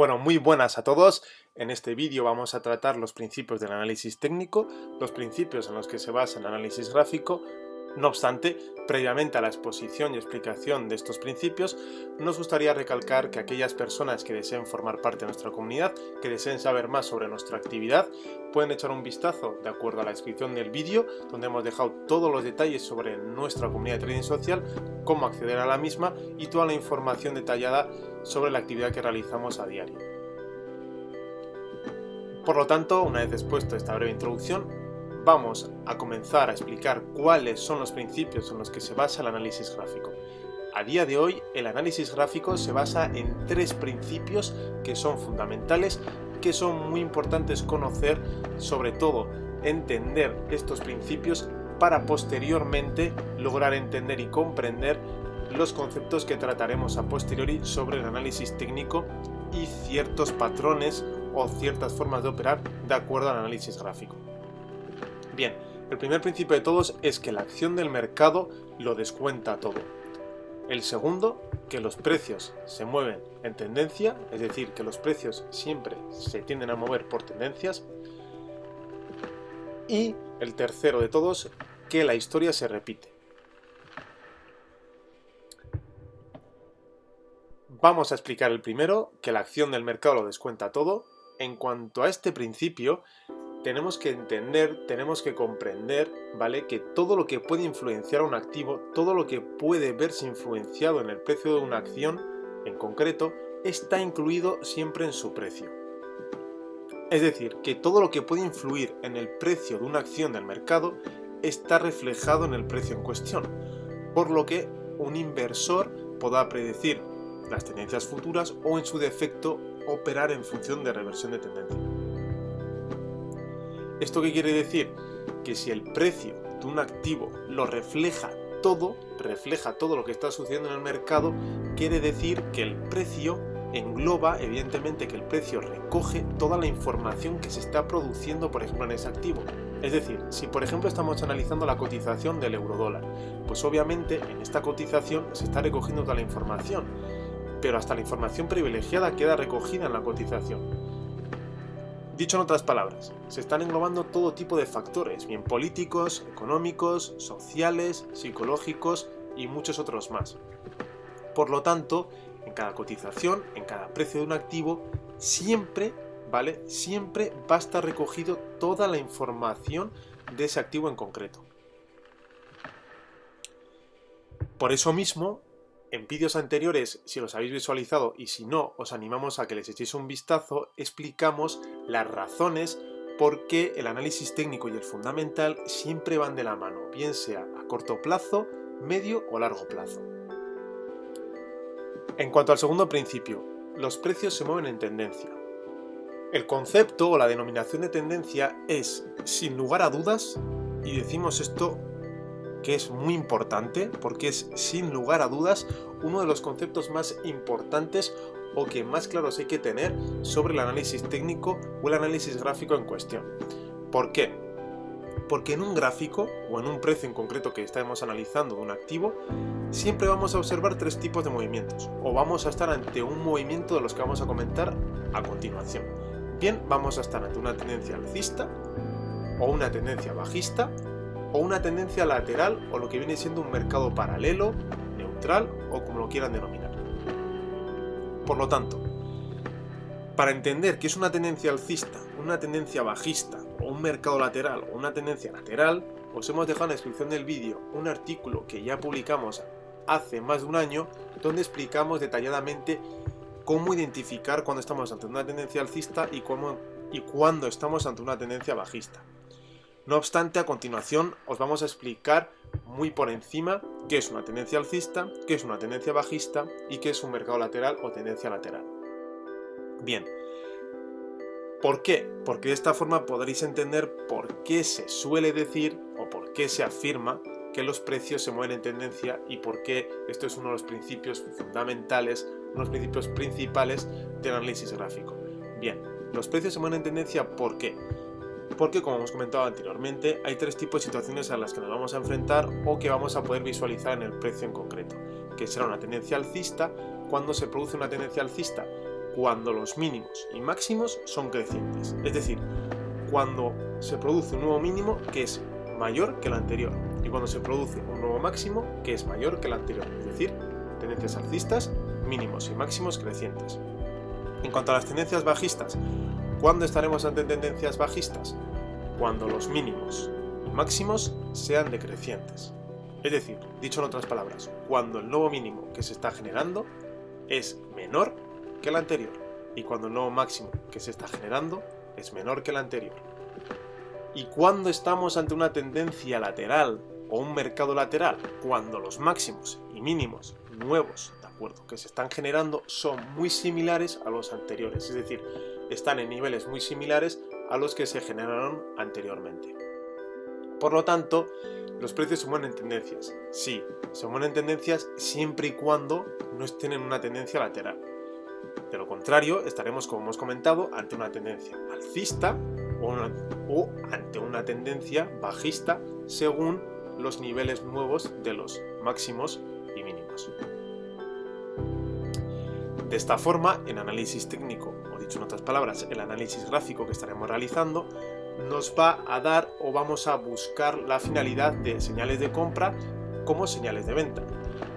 Bueno, muy buenas a todos. En este vídeo vamos a tratar los principios del análisis técnico, los principios en los que se basa el análisis gráfico. No obstante, previamente a la exposición y explicación de estos principios, nos gustaría recalcar que aquellas personas que deseen formar parte de nuestra comunidad, que deseen saber más sobre nuestra actividad, pueden echar un vistazo de acuerdo a la descripción del vídeo, donde hemos dejado todos los detalles sobre nuestra comunidad de trading social, cómo acceder a la misma y toda la información detallada sobre la actividad que realizamos a diario. Por lo tanto, una vez expuesto esta breve introducción, vamos a comenzar a explicar cuáles son los principios en los que se basa el análisis gráfico. A día de hoy, el análisis gráfico se basa en tres principios que son fundamentales, que son muy importantes conocer, sobre todo entender estos principios para posteriormente lograr entender y comprender los conceptos que trataremos a posteriori sobre el análisis técnico y ciertos patrones o ciertas formas de operar de acuerdo al análisis gráfico. Bien, el primer principio de todos es que la acción del mercado lo descuenta todo. El segundo, que los precios se mueven en tendencia, es decir, que los precios siempre se tienden a mover por tendencias. Y el tercero de todos, que la historia se repite. Vamos a explicar el primero, que la acción del mercado lo descuenta todo. En cuanto a este principio, tenemos que entender, tenemos que comprender, ¿vale?, que todo lo que puede influenciar a un activo, todo lo que puede verse influenciado en el precio de una acción en concreto, está incluido siempre en su precio. Es decir, que todo lo que puede influir en el precio de una acción del mercado está reflejado en el precio en cuestión, por lo que un inversor podrá predecir las tendencias futuras o, en su defecto, operar en función de reversión de tendencia. ¿Esto qué quiere decir? Que si el precio de un activo lo refleja todo lo que está sucediendo en el mercado, quiere decir que el precio engloba, evidentemente que el precio recoge toda la información que se está produciendo, por ejemplo, en ese activo. Es decir, si por ejemplo estamos analizando la cotización del eurodólar, pues obviamente en esta cotización se está recogiendo toda la información, pero hasta la información privilegiada queda recogida en la cotización. Dicho en otras palabras, se están englobando todo tipo de factores, bien políticos, económicos, sociales, psicológicos y muchos otros más. Por lo tanto, en cada cotización, en cada precio de un activo, siempre va a estar recogido toda la información de ese activo en concreto. Por eso mismo, en vídeos anteriores, si los habéis visualizado y si no, os animamos a que les echéis un vistazo, explicamos las razones por qué el análisis técnico y el fundamental siempre van de la mano, bien sea a corto plazo, medio o largo plazo. En cuanto al segundo principio, los precios se mueven en tendencia. El concepto o la denominación de tendencia es, sin lugar a dudas, y decimos esto que es muy importante porque es, sin lugar a dudas, uno de los conceptos más importantes o que más claros hay que tener sobre el análisis técnico o el análisis gráfico en cuestión. ¿Por qué? Porque en un gráfico o en un precio en concreto que estamos analizando de un activo, siempre vamos a observar tres tipos de movimientos, o vamos a estar ante un movimiento de los que vamos a comentar a continuación. Bien, vamos a estar ante una tendencia alcista, o una tendencia bajista, o una tendencia lateral, o lo que viene siendo un mercado paralelo, neutral, o como lo quieran denominar. Por lo tanto, para entender qué es una tendencia alcista, una tendencia bajista, o un mercado lateral, o una tendencia lateral, os hemos dejado en la descripción del vídeo un artículo que ya publicamos hace más de un año, donde explicamos detalladamente cómo identificar cuando estamos ante una tendencia alcista y cuándo estamos ante una tendencia bajista. No obstante, a continuación os vamos a explicar muy por encima qué es una tendencia alcista, qué es una tendencia bajista y qué es un mercado lateral o tendencia lateral. Bien, ¿por qué? Porque de esta forma podréis entender por qué se suele decir o por qué se afirma que los precios se mueven en tendencia y por qué esto es uno de los principios fundamentales, uno de los principios principales del análisis gráfico. Bien, los precios se mueven en tendencia, ¿por qué? Porque, como hemos comentado anteriormente, hay tres tipos de situaciones a las que nos vamos a enfrentar o que vamos a poder visualizar en el precio en concreto, que será una tendencia alcista. Cuando se produce una tendencia alcista, cuando los mínimos y máximos son crecientes, es decir, cuando se produce un nuevo mínimo que es mayor que el anterior y cuando se produce un nuevo máximo que es mayor que el anterior, es decir, tendencias alcistas, mínimos y máximos crecientes. En cuanto a las tendencias bajistas, ¿cuándo estaremos ante tendencias bajistas? Cuando los mínimos y máximos sean decrecientes. Es decir, dicho en otras palabras, cuando el nuevo mínimo que se está generando es menor que el anterior y cuando el nuevo máximo que se está generando es menor que el anterior. ¿Y cuándo estamos ante una tendencia lateral o un mercado lateral? Cuando los máximos y mínimos nuevos, ¿de acuerdo?, que se están generando son muy similares a los anteriores, es decir, están en niveles muy similares a los que se generaron anteriormente. Por lo tanto, los precios se mueven en tendencias. Sí, se mueven en tendencias siempre y cuando no estén en una tendencia lateral. De lo contrario, estaremos, como hemos comentado, ante una tendencia alcista o ante una tendencia bajista según los niveles nuevos de los máximos y mínimos. De esta forma, en análisis técnico, o dicho en otras palabras, el análisis gráfico que estaremos realizando, nos va a dar o vamos a buscar la finalidad de señales de compra como señales de venta.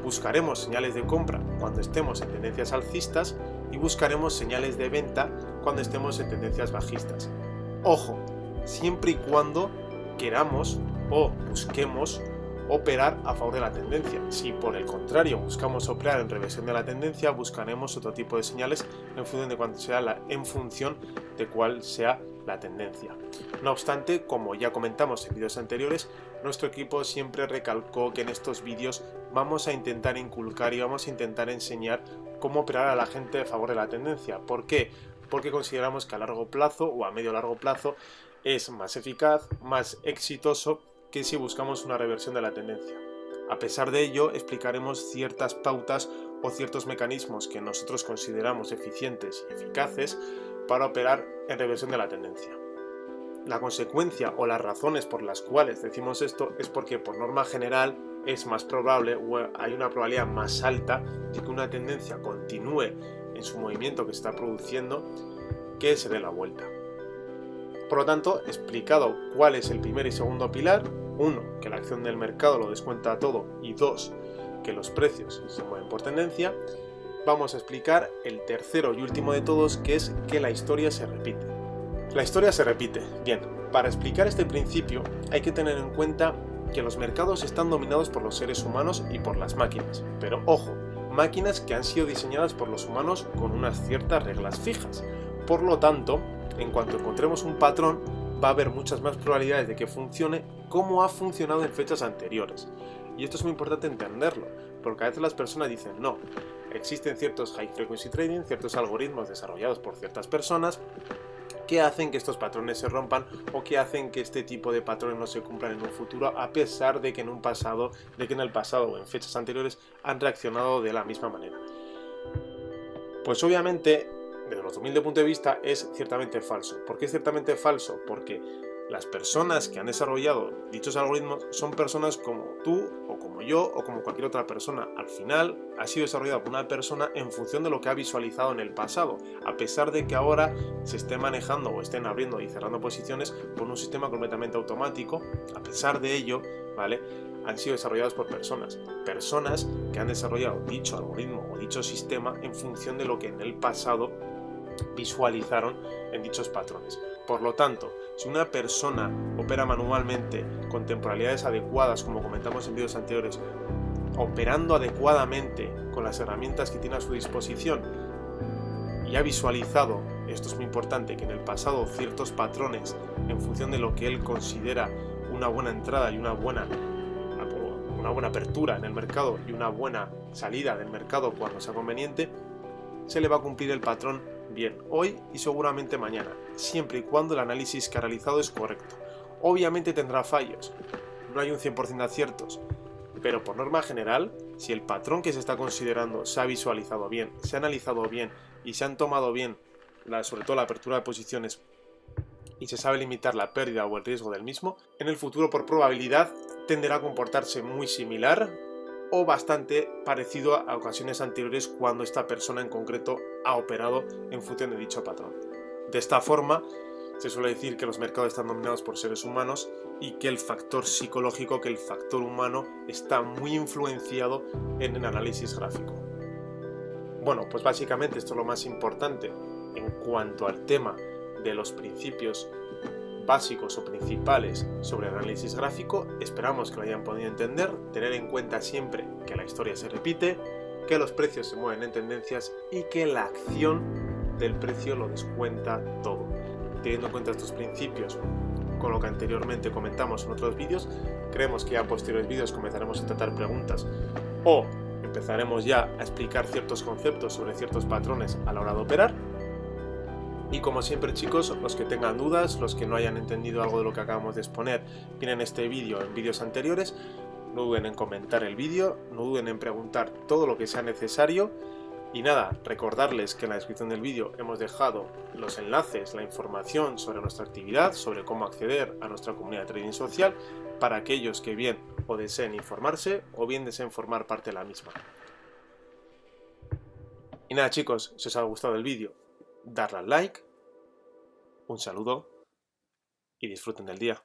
Buscaremos señales de compra cuando estemos en tendencias alcistas y buscaremos señales de venta cuando estemos en tendencias bajistas. Ojo, siempre y cuando queramos o busquemos operar a favor de la tendencia. Si por el contrario buscamos operar en reversión de la tendencia, buscaremos otro tipo de señales en función de cuál sea la tendencia. No obstante, como ya comentamos en vídeos anteriores, nuestro equipo siempre recalcó que en estos vídeos vamos a intentar inculcar y vamos a intentar enseñar cómo operar a la gente a favor de la tendencia. ¿Por qué? Porque consideramos que a largo plazo o a medio largo plazo es más eficaz, más exitoso que si buscamos una reversión de la tendencia. A pesar de ello, explicaremos ciertas pautas o ciertos mecanismos que nosotros consideramos eficientes y eficaces para operar en reversión de la tendencia. La consecuencia o las razones por las cuales decimos esto es porque por norma general es más probable o hay una probabilidad más alta de que una tendencia continúe en su movimiento que se está produciendo que se dé la vuelta. Por lo tanto, explicado cuál es el primer y segundo pilar, 1, que la acción del mercado lo descuenta todo y 2, que los precios se mueven por tendencia, vamos a explicar el tercero y último de todos, que es que la historia se repite. La historia se repite. Bien, para explicar este principio hay que tener en cuenta que los mercados están dominados por los seres humanos y por las máquinas. Pero ojo, máquinas que han sido diseñadas por los humanos con unas ciertas reglas fijas. Por lo tanto, en cuanto encontremos un patrón, va a haber muchas más probabilidades de que funcione como ha funcionado en fechas anteriores. Y esto es muy importante entenderlo, porque a veces las personas dicen no, existen ciertos high frequency trading, ciertos algoritmos desarrollados por ciertas personas que hacen que estos patrones se rompan o que hacen que este tipo de patrones no se cumplan en un futuro, a pesar de que en el pasado o en fechas anteriores han reaccionado de la misma manera. Pues obviamente, desde nuestro humilde punto de vista, es ciertamente falso. ¿Por qué es ciertamente falso? Porque las personas que han desarrollado dichos algoritmos son personas como tú o como yo o como cualquier otra persona. Al final ha sido desarrollado por una persona en función de lo que ha visualizado en el pasado, a pesar de que ahora se esté manejando o estén abriendo y cerrando posiciones con un sistema completamente automático. A pesar de ello, ¿vale?, han sido desarrollados por personas que han desarrollado dicho algoritmo o dicho sistema en función de lo que en el pasado visualizaron en dichos patrones. Por lo tanto, si una persona opera manualmente con temporalidades adecuadas, como comentamos en vídeos anteriores, operando adecuadamente con las herramientas que tiene a su disposición y ha visualizado, esto es muy importante, que en el pasado ciertos patrones en función de lo que él considera una buena entrada y una buena apertura en el mercado y una buena salida del mercado cuando sea conveniente, se le va a cumplir el patrón bien hoy y seguramente mañana, siempre y cuando el análisis que ha realizado es correcto. Obviamente tendrá fallos, no hay un 100% de aciertos, pero por norma general, si el patrón que se está considerando se ha visualizado bien, se ha analizado bien y se han tomado bien, sobre todo la apertura de posiciones, y se sabe limitar la pérdida o el riesgo del mismo, en el futuro por probabilidad tenderá a comportarse muy similar o bastante parecido a ocasiones anteriores cuando esta persona en concreto ha operado en función de dicho patrón. De esta forma, se suele decir que los mercados están dominados por seres humanos y que el factor psicológico, que el factor humano, está muy influenciado en el análisis gráfico. Bueno, pues básicamente esto es lo más importante en cuanto al tema de los principios básicos o principales sobre el análisis gráfico. Esperamos que lo hayan podido entender, tener en cuenta siempre que la historia se repite, que los precios se mueven en tendencias y que la acción del precio lo descuenta todo. Teniendo en cuenta estos principios, con lo que anteriormente comentamos en otros vídeos, creemos que a posteriores vídeos comenzaremos a tratar preguntas o empezaremos ya a explicar ciertos conceptos sobre ciertos patrones a la hora de operar. Y como siempre, chicos, los que tengan dudas, los que no hayan entendido algo de lo que acabamos de exponer bien en este vídeo o en vídeos anteriores, no duden en comentar el vídeo, no duden en preguntar todo lo que sea necesario. Y nada, recordarles que en la descripción del vídeo hemos dejado los enlaces, la información sobre nuestra actividad, sobre cómo acceder a nuestra comunidad de trading social, para aquellos que bien o deseen informarse o bien deseen formar parte de la misma. Y nada, chicos, si os ha gustado el vídeo, darle al like, un saludo y disfruten del día.